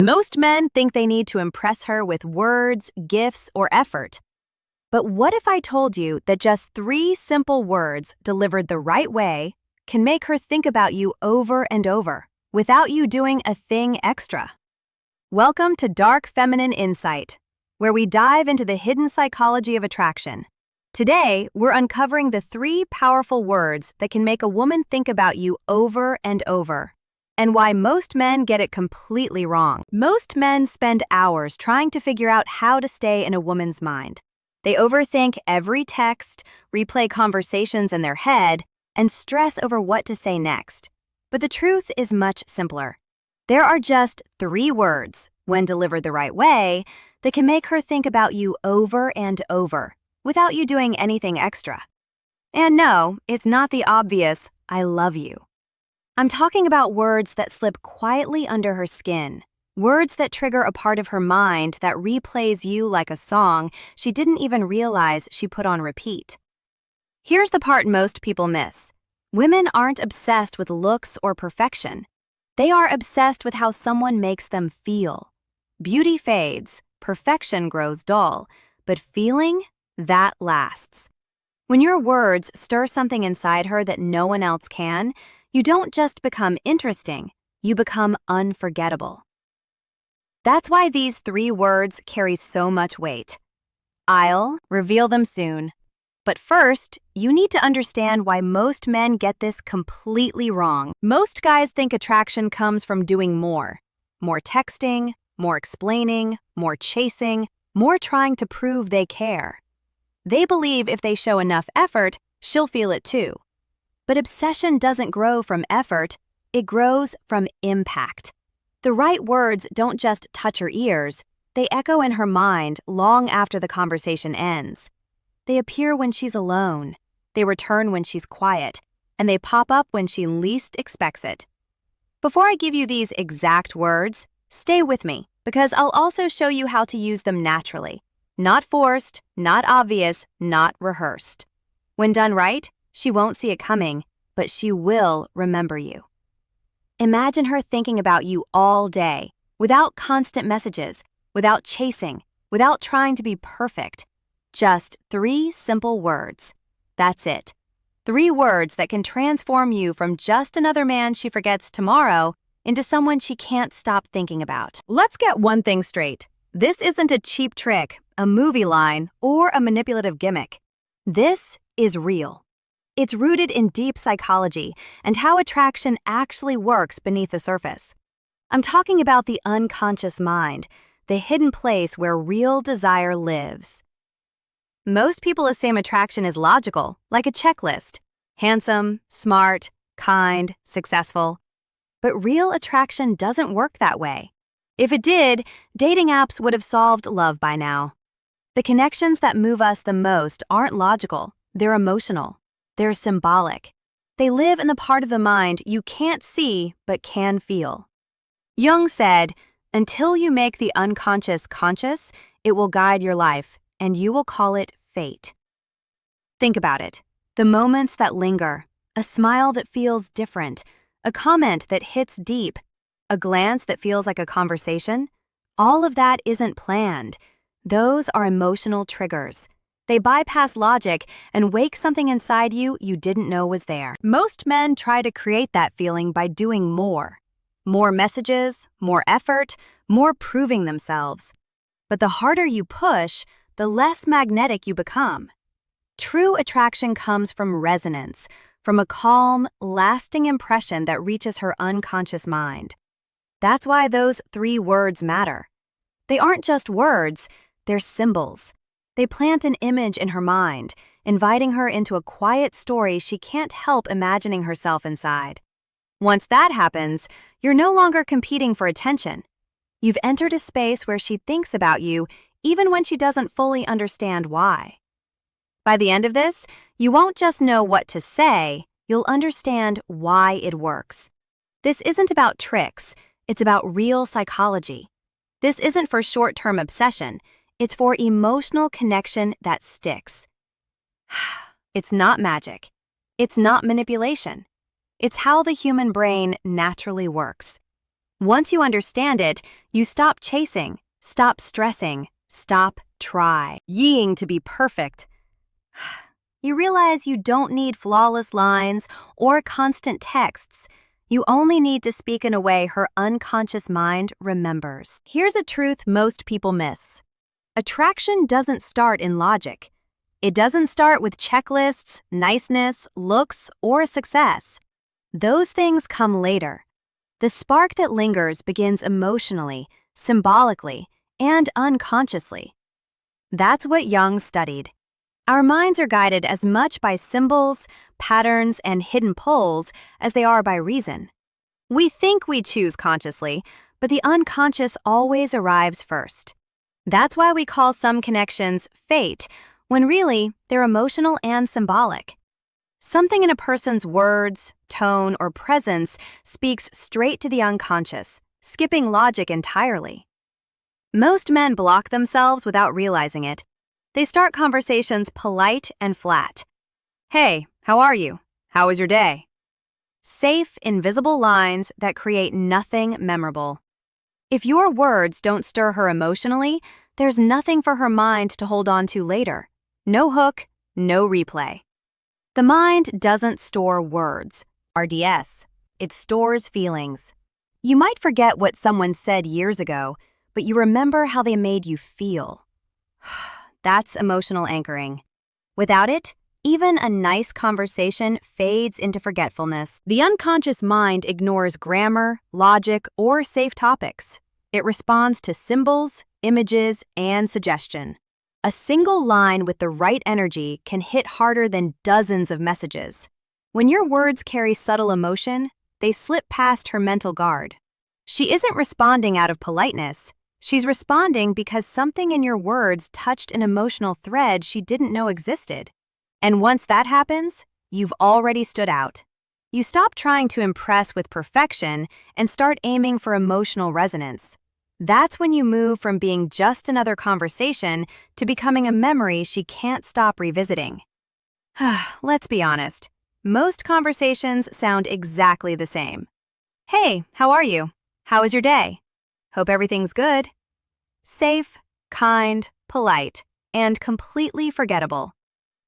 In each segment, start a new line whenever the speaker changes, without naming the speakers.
Most men think they need to impress her with words, gifts, or effort. But what if I told you that just 3 simple words delivered the right way can make her think about you over and over without you doing a thing extra? Welcome to Dark Feminine Insight, where we dive into the hidden psychology of attraction. Today, we're uncovering the 3 powerful words that can make a woman think about you over and over, and why most men get it completely wrong. Most men spend hours trying to figure out how to stay in a woman's mind. They overthink every text, replay conversations in their head, and stress over what to say next. But the truth is much simpler. There are just 3 words, when delivered the right way, that can make her think about you over and over, without you doing anything extra. And no, it's not the obvious, "I love you." I'm talking about words that slip quietly under her skin, words that trigger a part of her mind that replays you like a song she didn't even realize she put on repeat. Here's the part most people miss. Women aren't obsessed with looks or perfection. They are obsessed with how someone makes them feel. Beauty fades, perfection grows dull, but feeling, that lasts. When your words stir something inside her that no one else can, you don't just become interesting, you become unforgettable. That's why these 3 words carry so much weight. I'll reveal them soon. But first, you need to understand why most men get this completely wrong. Most guys think attraction comes from doing more. More texting, more explaining, more chasing, more trying to prove they care. They believe if they show enough effort, she'll feel it too. But obsession doesn't grow from effort, it grows from impact. The right words don't just touch her ears, they echo in her mind long after the conversation ends. They appear when she's alone, they return when she's quiet, and they pop up when she least expects it. Before I give you these exact words, stay with me, because I'll also show you how to use them naturally. Not forced, not obvious, not rehearsed. When done right, she won't see it coming, but she will remember you. Imagine her thinking about you all day, without constant messages, without chasing, without trying to be perfect. Just 3 simple words. That's it. 3 words that can transform you from just another man she forgets tomorrow into someone she can't stop thinking about. Let's get one thing straight. This isn't a cheap trick, a movie line, or a manipulative gimmick. This is real. It's rooted in deep psychology and how attraction actually works beneath the surface. I'm talking about the unconscious mind, the hidden place where real desire lives. Most people assume attraction is logical, like a checklist: handsome, smart, kind, successful. But real attraction doesn't work that way. If it did, dating apps would have solved love by now. The connections that move us the most aren't logical, they're emotional. They're symbolic. They live in the part of the mind you can't see but can feel. Jung said, "Until you make the unconscious conscious, it will guide your life, and you will call it fate." Think about it. The moments that linger, a smile that feels different, a comment that hits deep, a glance that feels like a conversation, all of that isn't planned. Those are emotional triggers. They bypass logic and wake something inside you didn't know was there. Most men try to create that feeling by doing more. More messages, more effort, more proving themselves. But the harder you push, the less magnetic you become. True attraction comes from resonance, from a calm, lasting impression that reaches her unconscious mind. That's why those 3 words matter. They aren't just words, they're symbols. They plant an image in her mind, inviting her into a quiet story she can't help imagining herself inside. Once that happens, you're no longer competing for attention. You've entered a space where she thinks about you even when she doesn't fully understand why. By the end of this, you won't just know what to say, you'll understand why it works. This isn't about tricks, it's about real psychology. This isn't for short-term obsession. It's for emotional connection that sticks. It's not magic. It's not manipulation. It's how the human brain naturally works. Once you understand it, you stop chasing, stop stressing, stop trying to be perfect. You realize you don't need flawless lines or constant texts. You only need to speak in a way her unconscious mind remembers. Here's a truth most people miss. Attraction doesn't start in logic. It doesn't start with checklists, niceness, looks, or success. Those things come later. The spark that lingers begins emotionally, symbolically, and unconsciously. That's what Jung studied. Our minds are guided as much by symbols, patterns, and hidden pulls as they are by reason. We think we choose consciously, but the unconscious always arrives first. That's why we call some connections fate, when really they're emotional and symbolic. Something in a person's words, tone, or presence speaks straight to the unconscious, skipping logic entirely. Most men block themselves without realizing it. They start conversations polite and flat. Hey, how are you? How was your day? Safe, invisible lines that create nothing memorable. If your words don't stir her emotionally, there's nothing for her mind to hold on to later. No hook, no replay. The mind doesn't store words, RDS. It stores feelings. You might forget what someone said years ago, but you remember how they made you feel. That's emotional anchoring. Without it, even a nice conversation fades into forgetfulness. The unconscious mind ignores grammar, logic, or safe topics. It responds to symbols, images, and suggestion. A single line with the right energy can hit harder than dozens of messages. When your words carry subtle emotion, they slip past her mental guard. She isn't responding out of politeness. She's responding because something in your words touched an emotional thread she didn't know existed. And once that happens, you've already stood out. You stop trying to impress with perfection and start aiming for emotional resonance. That's when you move from being just another conversation to becoming a memory she can't stop revisiting. Let's be honest. Most conversations sound exactly the same. Hey, how are you? How was your day? Hope everything's good. Safe, kind, polite, and completely forgettable.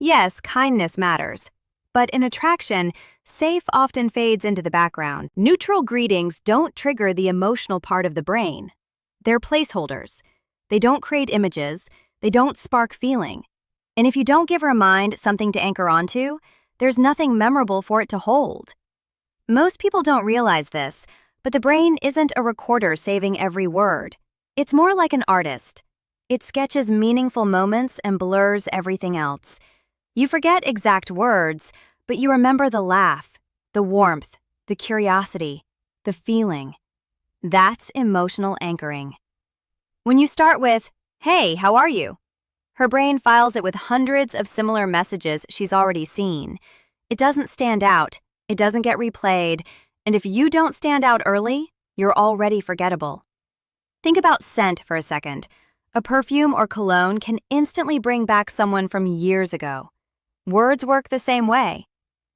Yes, kindness matters. But in attraction, safe often fades into the background. Neutral greetings don't trigger the emotional part of the brain. They're placeholders. They don't create images. They don't spark feeling. And if you don't give her mind something to anchor onto, there's nothing memorable for it to hold. Most people don't realize this, but the brain isn't a recorder saving every word. It's more like an artist. It sketches meaningful moments and blurs everything else. You forget exact words, but you remember the laugh, the warmth, the curiosity, the feeling. That's emotional anchoring. When you start with, "Hey, how are you?" her brain files it with hundreds of similar messages she's already seen. It doesn't stand out, it doesn't get replayed, and if you don't stand out early, you're already forgettable. Think about scent for a second. A perfume or cologne can instantly bring back someone from years ago. Words work the same way.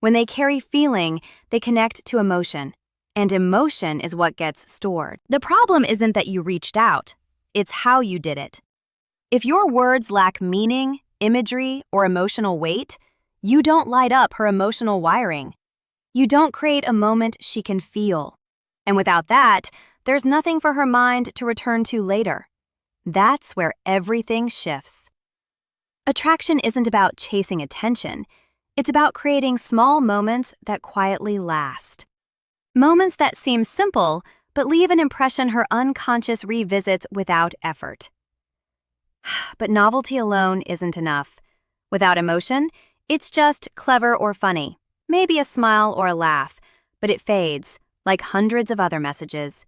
When they carry feeling, they connect to emotion, and emotion is what gets stored. The problem isn't that you reached out, it's how you did it. If your words lack meaning, imagery, or emotional weight, you don't light up her emotional wiring. You don't create a moment she can feel. And without that, there's nothing for her mind to return to later. That's where everything shifts. Attraction isn't about chasing attention. It's about creating small moments that quietly last. Moments that seem simple, but leave an impression her unconscious revisits without effort. But novelty alone isn't enough. Without emotion, it's just clever or funny, maybe a smile or a laugh, but it fades, like hundreds of other messages.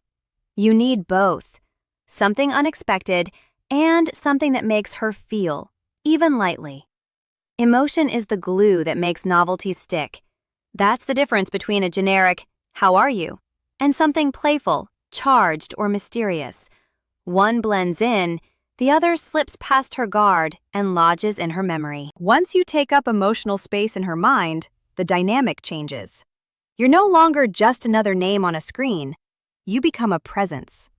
You need both, something unexpected and something that makes her feel, even lightly. Emotion is the glue that makes novelty stick. That's the difference between a generic, "How are you?" and something playful, charged, or mysterious. One blends in, the other slips past her guard and lodges in her memory. Once you take up emotional space in her mind, the dynamic changes. You're no longer just another name on a screen. You become a presence.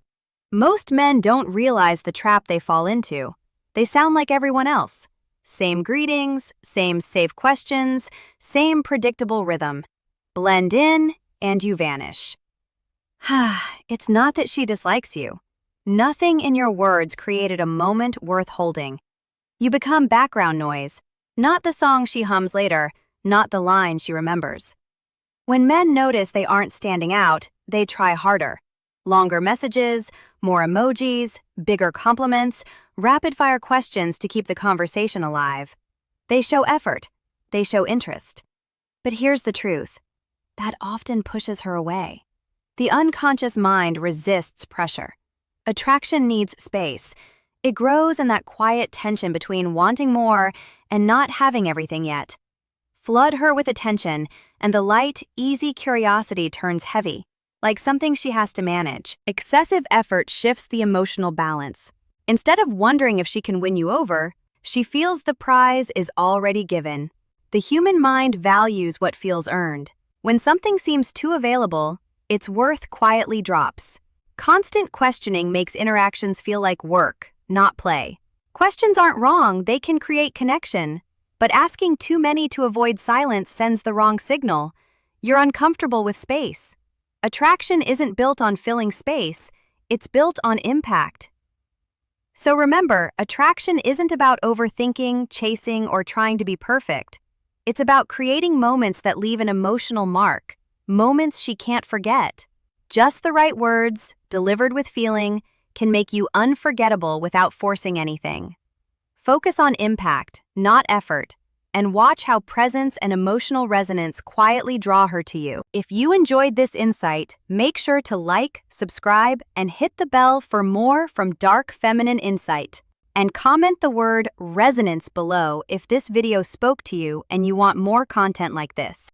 Most men don't realize the trap they fall into. They sound like everyone else. Same greetings, same safe questions, same predictable rhythm. Blend in, and you vanish. It's not that she dislikes you. Nothing in your words created a moment worth holding. You become background noise, not the song she hums later, not the line she remembers. When men notice they aren't standing out, they try harder. Longer messages, more emojis, bigger compliments, rapid-fire questions to keep the conversation alive. They show effort. They show interest. But here's the truth. That often pushes her away. The unconscious mind resists pressure. Attraction needs space. It grows in that quiet tension between wanting more and not having everything yet. Flood her with attention, and the light, easy curiosity turns heavy, like something she has to manage. Excessive effort shifts the emotional balance. Instead of wondering if she can win you over, she feels the prize is already given. The human mind values what feels earned. When something seems too available, its worth quietly drops. Constant questioning makes interactions feel like work, not play. Questions aren't wrong, they can create connection. But asking too many to avoid silence sends the wrong signal. You're uncomfortable with space. Attraction isn't built on filling space, it's built on impact. So remember, attraction isn't about overthinking, chasing, or trying to be perfect. It's about creating moments that leave an emotional mark, moments she can't forget. Just the right words, delivered with feeling, can make you unforgettable without forcing anything. Focus on impact, not effort, and watch how presence and emotional resonance quietly draw her to you. If you enjoyed this insight, make sure to like, subscribe, and hit the bell for more from Dark Feminine Insight. And comment the word resonance below if this video spoke to you and you want more content like this.